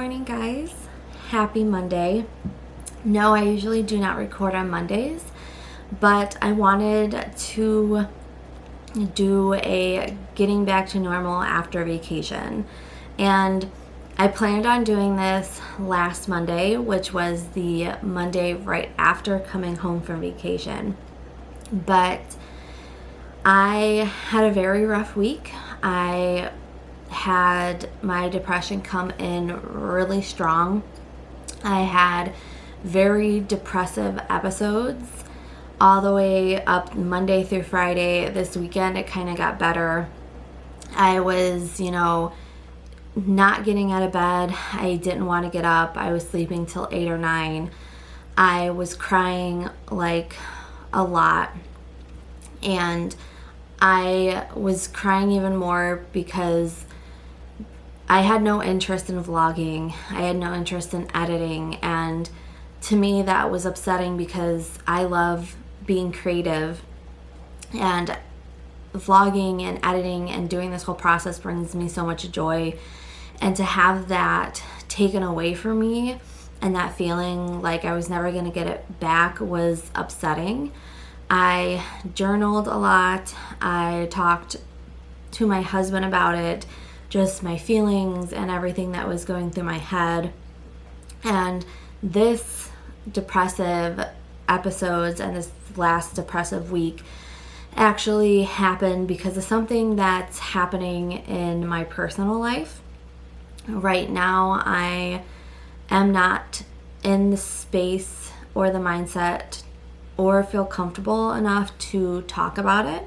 morning, guys. Happy Monday. No, I usually do not record on Mondays, but I wanted to do a getting back to normal after vacation. And I planned on doing this last Monday, which was the Monday right after coming home from vacation. But I had a very rough week. I had my depression come in really strong. I had very depressive episodes all the way up Monday through Friday. This weekend it kind of got better. I was, not getting out of bed. I didn't want to get up. I was sleeping till 8 or 9. I was crying like a lot. And I was crying even more because I had no interest in vlogging. I had no interest in editing. And to me, that was upsetting because I love being creative. And vlogging and editing and doing this whole process brings me so much joy. And to have that taken away from me and that feeling like I was never going to get it back was upsetting. I journaled a lot. I talked to my husband about it, just my feelings and everything that was going through my head. And this depressive episodes and this last depressive week actually happened because of something that's happening in my personal life. Right now, I am not in the space or the mindset or feel comfortable enough to talk about it.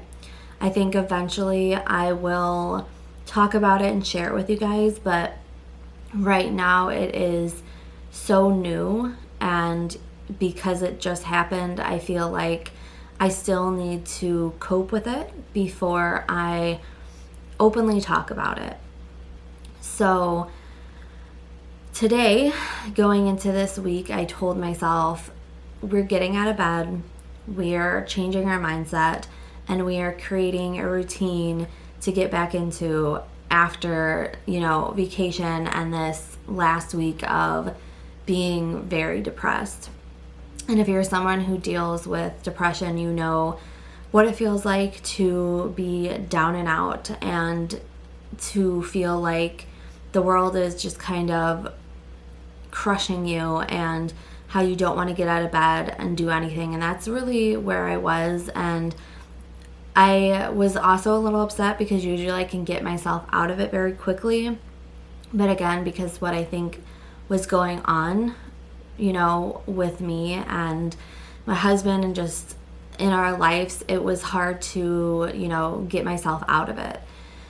I think eventually I will talk about it and share it with you guys, but right now it is so new, and because it just happened, I feel like I still need to cope with it before I openly talk about it. So today, going into this week, I told myself we're getting out of bed, we're changing our mindset, and we are creating a routine to get back into after, vacation and this last week of being very depressed. And if you're someone who deals with depression, you know what it feels like to be down and out and to feel like the world is just kind of crushing you and how you don't want to get out of bed and do anything. And that's really where I was. And I was also a little upset because usually I can get myself out of it very quickly. But again, because what I think was going on, with me and my husband and just in our lives, it was hard to, get myself out of it.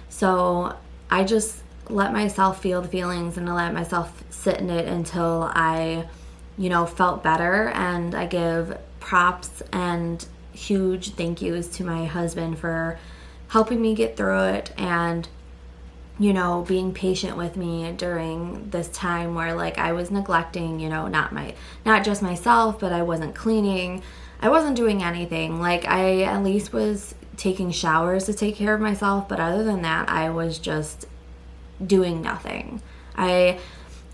So I just let myself feel the feelings and I let myself sit in it until I, felt better. And I give props and huge thank yous to my husband for helping me get through it and being patient with me during this time where I was neglecting, not just myself, but I wasn't cleaning. I wasn't doing anything. I at least was taking showers to take care of myself, but other than that, I was just doing nothing. I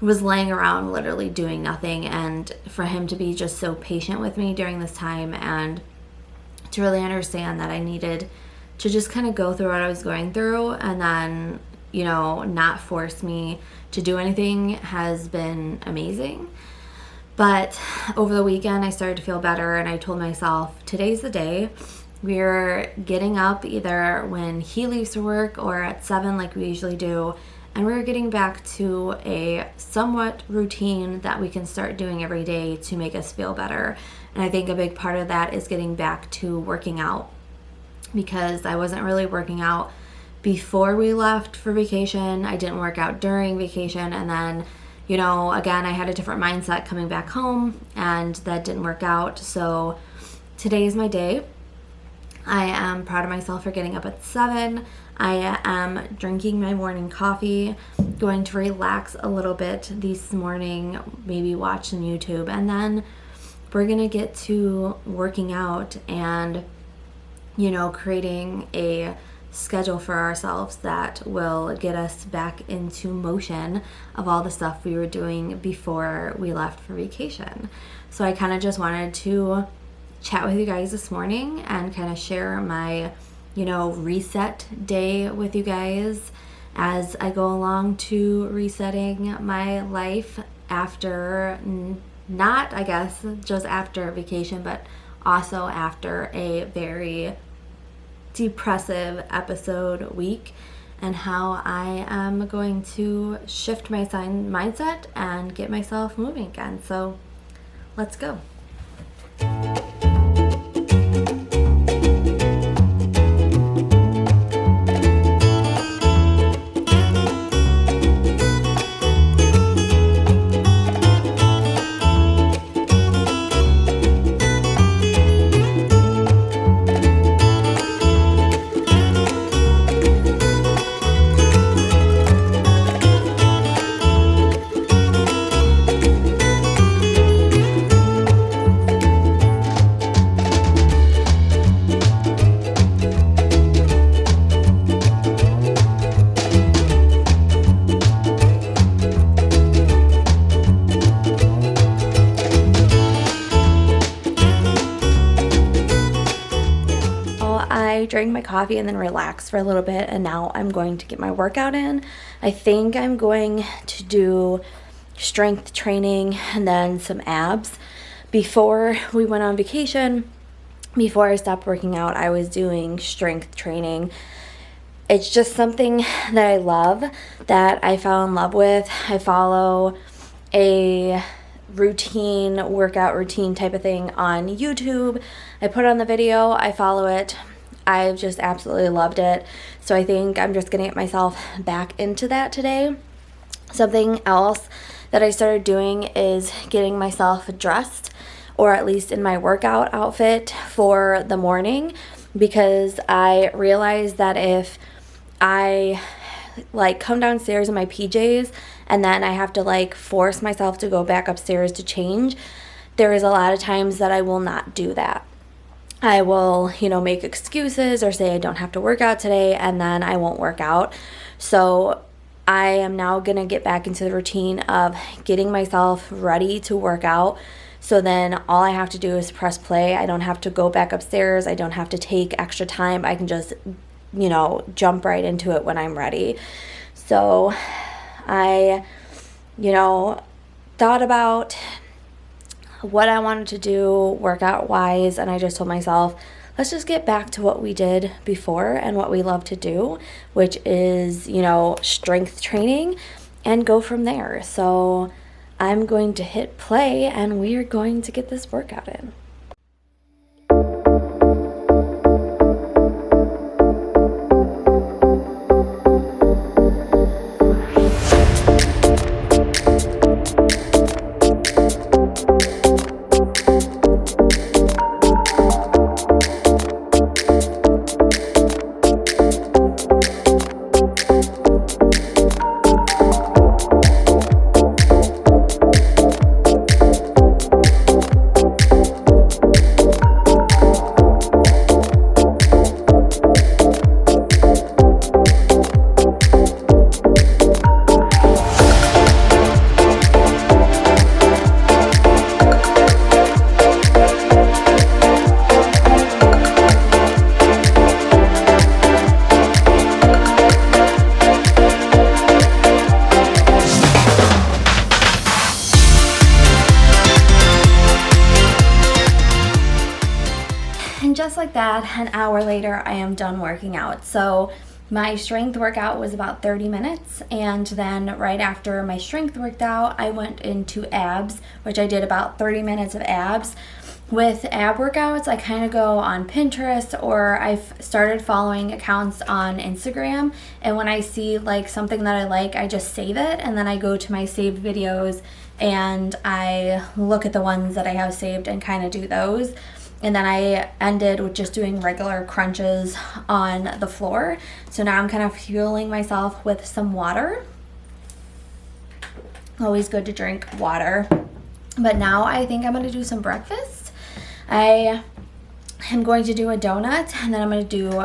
was laying around literally doing nothing, and for him to be just so patient with me during this time and to really understand that I needed to just kind of go through what I was going through and then not force me to do anything has been amazing. But over the weekend, I started to feel better, and I told myself, today's the day. We're getting up either when he leaves for work or at 7 like we usually do, and we're getting back to a somewhat routine that we can start doing every day to make us feel better. And I think a big part of that is getting back to working out, because I wasn't really working out before we left for vacation. I didn't work out during vacation, and then again, I had a different mindset coming back home and that didn't work out. So today is my day. I am proud of myself for getting up at 7. I am drinking my morning coffee, going to relax a little bit this morning, maybe watch some YouTube, and then we're gonna get to working out and creating a schedule for ourselves that will get us back into motion of all the stuff we were doing before we left for vacation. So I kind of just wanted to chat with you guys this morning and kind of share my, reset day with you guys as I go along to resetting my life after, not I guess just after vacation, but also after a very depressive episode week, and how I am going to shift my mindset and get myself moving again. So let's go. I drank my coffee and then relaxed for a little bit, and now I'm going to get my workout in. I think I'm going to do strength training and then some abs. Before we went on vacation, before I stopped working out, I was doing strength training. It's just something that I love, that I fell in love with. I follow a workout routine type of thing on YouTube. I put on the video, I follow it. I've just absolutely loved it. So I think I'm just going to get myself back into that today. Something else that I started doing is getting myself dressed, or at least in my workout outfit for the morning, because I realized that if I come downstairs in my PJs and then I have to force myself to go back upstairs to change, there is a lot of times that I will not do that. I will, make excuses or say I don't have to work out today, and then I won't work out. So I am now going to get back into the routine of getting myself ready to work out. So then all I have to do is press play. I don't have to go back upstairs. I don't have to take extra time. I can just, jump right into it when I'm ready. So I, thought about what I wanted to do workout wise, and I just told myself, let's just get back to what we did before and what we love to do, which is, strength training, and go from there. So I'm going to hit play and we are going to get this workout in. And just like that, an hour later, I am done working out. So my strength workout was about 30 minutes, and then right after my strength worked out, I went into abs, which I did about 30 minutes of abs. With ab workouts, I kind of go on Pinterest, or I've started following accounts on Instagram, and when I see something that I like, I just save it, and then I go to my saved videos and I look at the ones that I have saved and kind of do those. And then I ended with just doing regular crunches on the floor. So now I'm kind of fueling myself with some water. Always good to drink water. But now I think I'm going to do some breakfast. I am going to do a donut, and then I'm going to do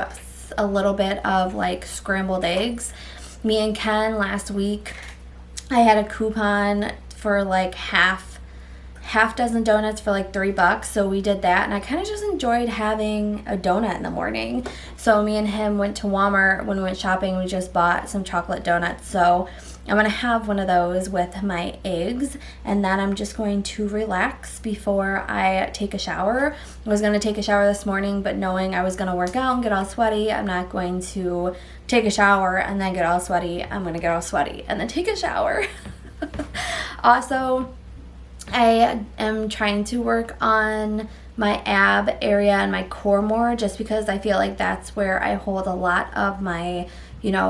a little bit of like scrambled eggs. Me and Ken last week, I had a coupon for like half dozen donuts for like $3, so we did that, and I kind of just enjoyed having a donut in the morning. So me and him went to Walmart when we went shopping. We just bought some chocolate donuts, so I'm gonna have one of those with my eggs, and then I'm just going to relax before I take a shower. I was gonna take a shower this morning, but knowing I was gonna work out and get all sweaty, I'm not going to take a shower and then get all sweaty. I'm gonna get all sweaty and then take a shower. Also, I am trying to work on my ab area and my core more, just because I feel like that's where I hold a lot of my,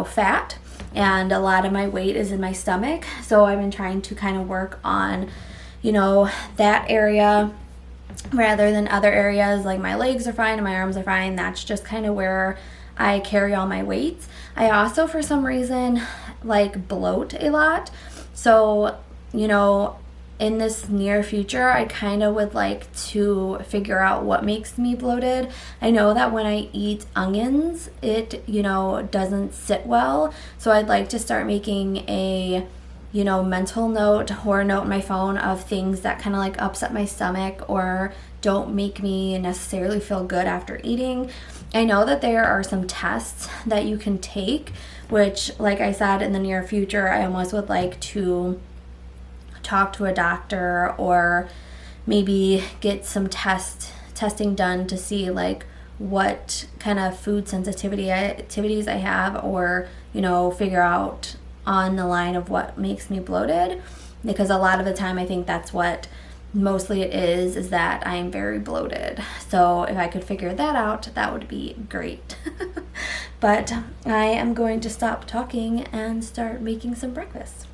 fat, and a lot of my weight is in my stomach. So I've been trying to kind of work on, that area rather than other areas. Like my legs are fine and my arms are fine. That's just kind of where I carry all my weight. I also, for some reason, like bloat a lot. So, in this near future, I kind of would like to figure out what makes me bloated. I know that when I eat onions, it, doesn't sit well. So I'd like to start making a, mental note or a note in my phone of things that kind of like upset my stomach or don't make me necessarily feel good after eating. I know that there are some tests that you can take, which, like I said, in the near future, I almost would like to talk to a doctor or maybe get some testing done to see like what kind of food sensitivity activities I have, or figure out on the line of what makes me bloated, because a lot of the time I think that's what mostly it is that I'm very bloated. So if I could figure that out, that would be great. But I am going to stop talking and start making some breakfast.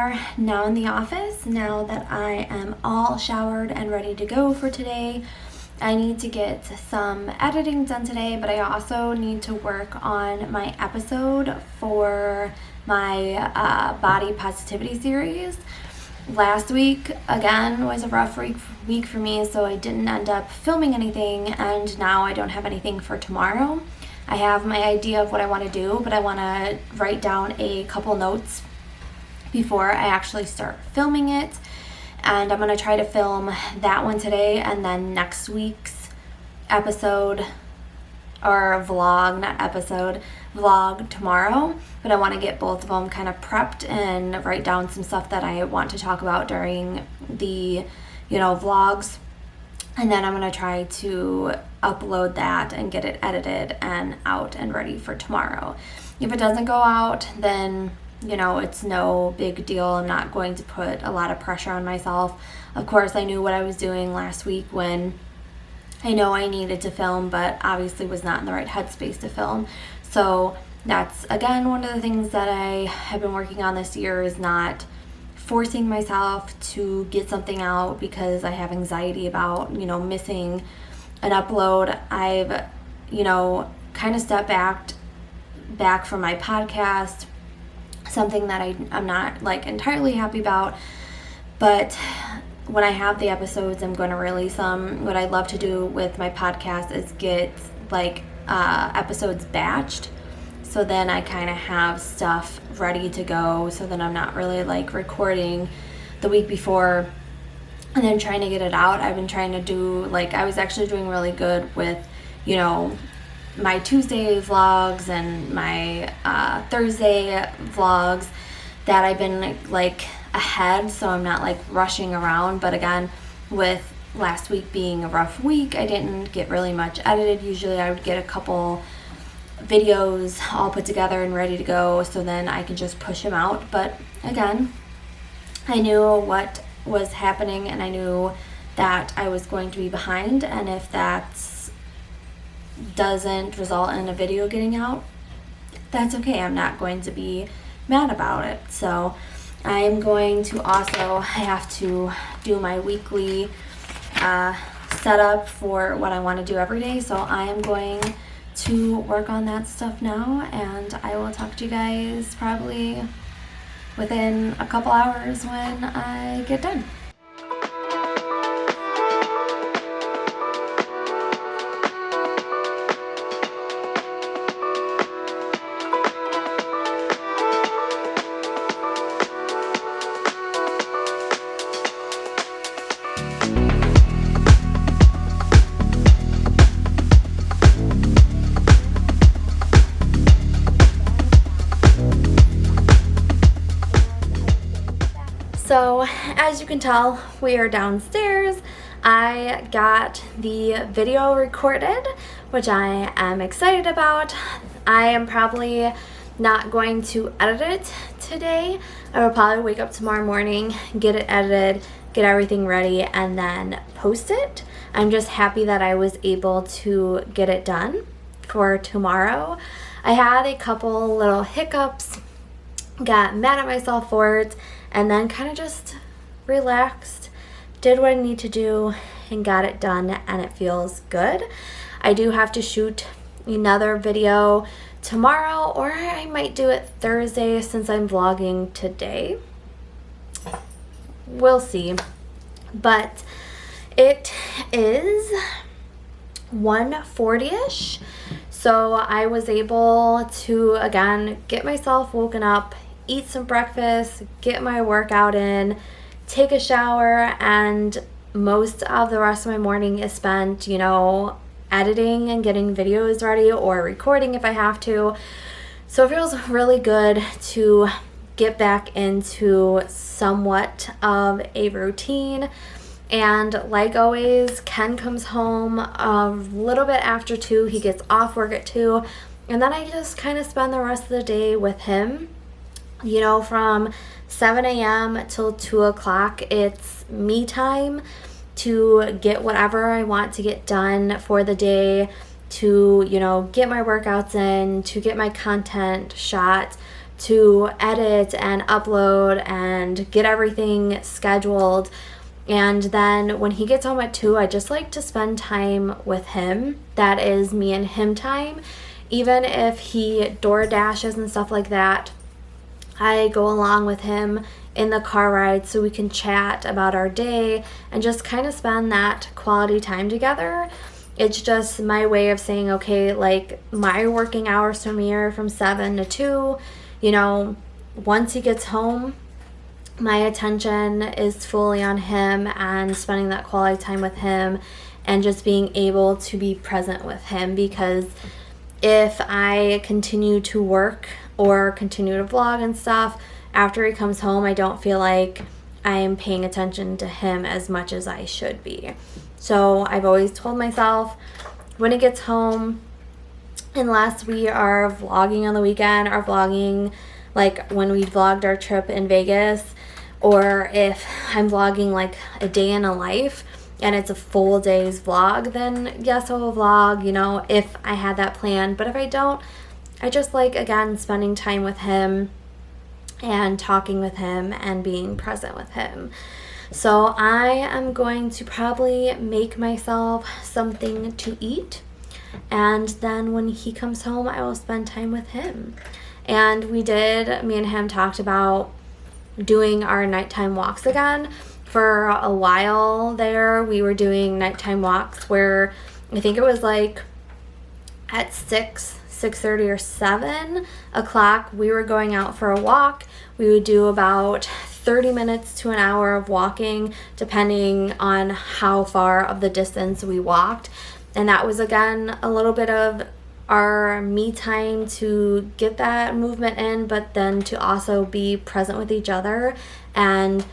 are now in the office. Now that I am all showered and ready to go for today, I need to get some editing done today, but I also need to work on my episode for my body positivity series. Last week, again, was a rough week for me, so I didn't end up filming anything, and now I don't have anything for tomorrow. I have my idea of what I want to do, but I want to write down a couple notes before I actually start filming it. And I'm going to try to film that one today, and then next week's episode, or vlog, not episode, vlog tomorrow. But I want to get both of them kind of prepped and write down some stuff that I want to talk about during the, vlogs. And then I'm going to try to upload that and get it edited and out and ready for tomorrow. If it doesn't go out, then, it's no big deal. I'm not going to put a lot of pressure on myself. Of course, I knew what I was doing last week when I know I needed to film, but obviously was not in the right headspace to film. So that's, again, one of the things that I have been working on this year, is not forcing myself to get something out because I have anxiety about, missing an upload. I've, kind of stepped back from my podcast, something that I'm not entirely happy about. But when I have the episodes, I'm going to release them. What I love to do with my podcast is get episodes batched. So then I kind of have stuff ready to go. So then I'm not really recording the week before and then trying to get it out. I've been trying to do, I was actually doing really good with, my Tuesday vlogs and my Thursday vlogs, that I've been ahead. So I'm not rushing around. But again, with last week being a rough week, I didn't get really much edited. Usually I would get a couple videos all put together and ready to go, so then I can just push them out. But again, I knew what was happening, and I knew that I was going to be behind, and if that doesn't result in a video getting out, that's okay. I'm not going to be mad about it. So I'm going to also have to do my weekly setup for what I want to do every day. So I am going to work on that stuff now, and I will talk to you guys probably within a couple hours when I get done. So as you can tell, we are downstairs. I got the video recorded, which I am excited about. I am probably not going to edit it today. I will probably wake up tomorrow morning, get it edited, get everything ready, and then post it. I'm just happy that I was able to get it done for tomorrow. I had a couple little hiccups, got mad at myself for it, and then kind of just relaxed, did what I need to do, and got it done, and it feels good. I do have to shoot another video tomorrow, or I might do it Thursday since I'm vlogging today. We'll see. But it is 1:40ish, so I was able to, again, get myself woken up, eat some breakfast, get my workout in, take a shower, and most of the rest of my morning is spent, editing and getting videos ready, or recording if I have to. So it feels really good to get back into somewhat of a routine. And like always, Ken comes home a little bit after 2. He gets off work at 2, and then I just kind of spend the rest of the day with him. From 7 a.m. till 2 o'clock, it's me time to get whatever I want to get done for the day, to, get my workouts in, to get my content shot, to edit and upload and get everything scheduled. And then when he gets home at 2, I just like to spend time with him. That is me and him time. Even if he door dashes and stuff like that, I go along with him in the car ride so we can chat about our day and just kind of spend that quality time together. It's just my way of saying, okay, like my working hours for me are from 7 to 2. You know, once he gets home, my attention is fully on him and spending that quality time with him and just being able to be present with him. Because if I continue to work or continue to vlog and stuff, after he comes home, I don't feel like I am paying attention to him as much as I should be. So I've always told myself when he gets home, unless we are vlogging on the weekend or vlogging like when we vlogged our trip in Vegas, or if I'm vlogging like a day in a life and it's a full day's vlog, then yes, I will vlog, you know, if I had that plan. But if I don't, I just like, again, spending time with him and talking with him and being present with him. So I am going to probably make myself something to eat, and then when he comes home, I will spend time with him. And me and him talked about doing our nighttime walks again. For a while there, we were doing nighttime walks where I think it was like at 6:30 or 7 o'clock, we were going out for a walk. We would do about 30 minutes to an hour of walking, depending on how far of the distance we walked. And that was, again, a little bit of our me time to get that movement in, but then to also be present with each other and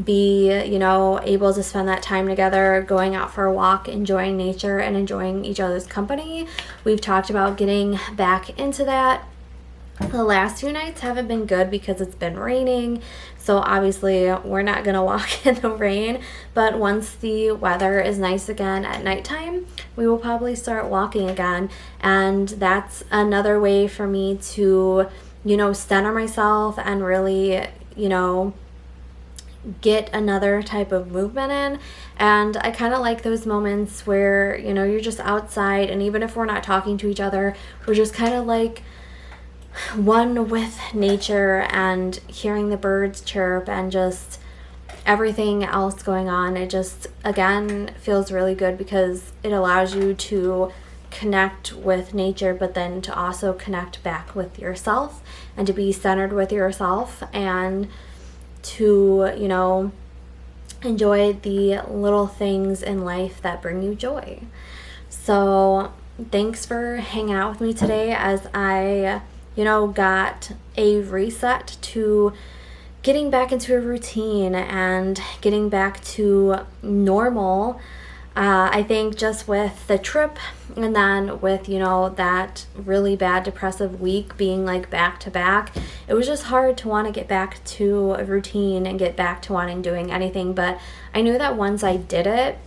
be, you know, able to spend that time together, going out for a walk, enjoying nature and enjoying each other's company. We've talked about getting back into that. The last few nights haven't been good because it's been raining, so obviously we're not gonna walk in the rain, but once the weather is nice again at nighttime, we will probably start walking again. And that's another way for me to, you know, center myself and really, you know, get another type of movement in. And I kind of like those moments where, you know, you're just outside, and even if we're not talking to each other, we're just kind of like one with nature and hearing the birds chirp and just everything else going on. It just, again, feels really good because it allows you to connect with nature, but then to also connect back with yourself and to be centered with yourself and to, you know, enjoy the little things in life that bring you joy. So thanks for hanging out with me today as I, you know, got a reset to getting back into a routine and getting back to normal. I think just with the trip and then with, you know, that really bad depressive week being like back to back, it was just hard to want to get back to a routine and get back to wanting doing anything. But I knew that once I did it,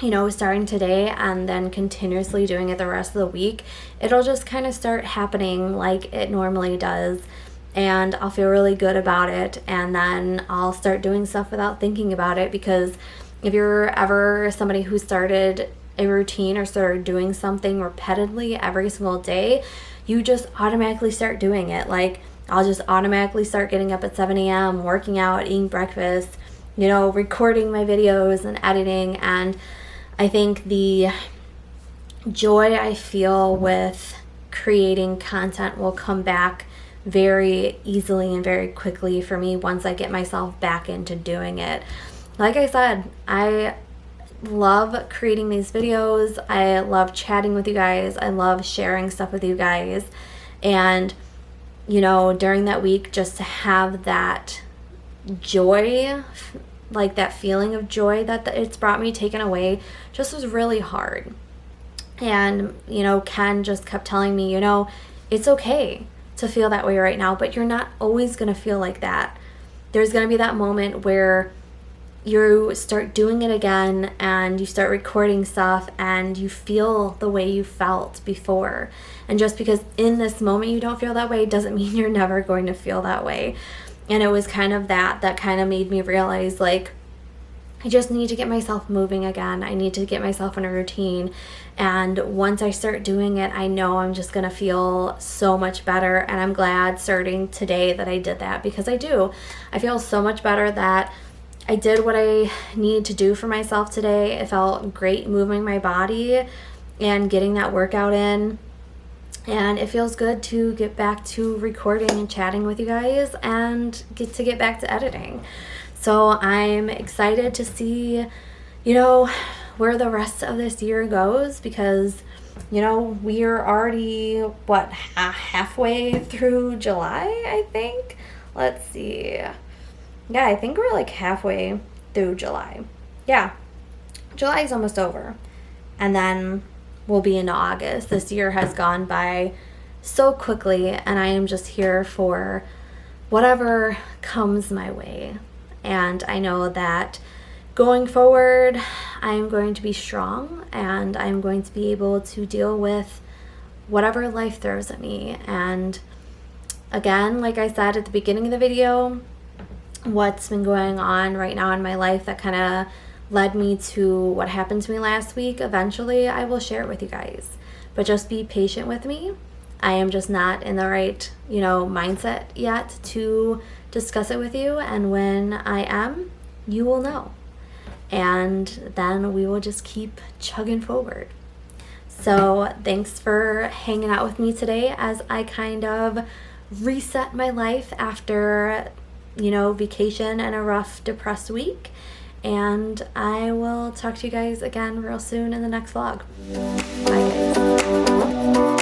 you know, starting today and then continuously doing it the rest of the week, it'll just kind of start happening like it normally does. And I'll feel really good about it. And then I'll start doing stuff without thinking about it. Because if you're ever somebody who started a routine or started doing something repetitively every single day, you just automatically start doing it. Like, I'll just automatically start getting up at 7 a.m., working out, eating breakfast, you know, recording my videos and editing. And I think the joy I feel with creating content will come back very easily and very quickly for me once I get myself back into doing it. Like I said, I love creating these videos. I love chatting with you guys. I love sharing stuff with you guys. And, you know, during that week, just to have that joy, like that feeling of joy that it's brought me taken away, just was really hard. And, you know, Ken just kept telling me, you know, it's okay to feel that way right now, but you're not always going to feel like that. There's going to be that moment where you start doing it again and you start recording stuff and you feel the way you felt before. And just because in this moment you don't feel that way doesn't mean you're never going to feel that way. And it was kind of that kind of made me realize, like, I just need to get myself moving again. I need to get myself in a routine. And once I start doing it, I know I'm just going to feel so much better. And I'm glad starting today that I did that, because I do. I feel so much better that I did what I need to do for myself today. It felt great moving my body and getting that workout in. And it feels good to get back to recording and chatting with you guys and get back to editing. So I'm excited to see, where the rest of this year goes, because, we're already, halfway through July, I think? Let's see. Yeah, I think we're like halfway through July. Yeah, July is almost over. And then we'll be into August. This year has gone by so quickly, and I am just here for whatever comes my way. And I know that going forward, I'm going to be strong, and I'm going to be able to deal with whatever life throws at me. And again, like I said at the beginning of the video, what's been going on right now in my life that kind of led me to what happened to me last week, eventually I will share it with you guys. But just be patient with me. I am just not in the right, mindset yet to discuss it with you. And when I am, you will know. And then we will just keep chugging forward. So thanks for hanging out with me today as I kind of reset my life after, vacation and a rough, depressed week. And I will talk to you guys again real soon in the next vlog. Bye, guys.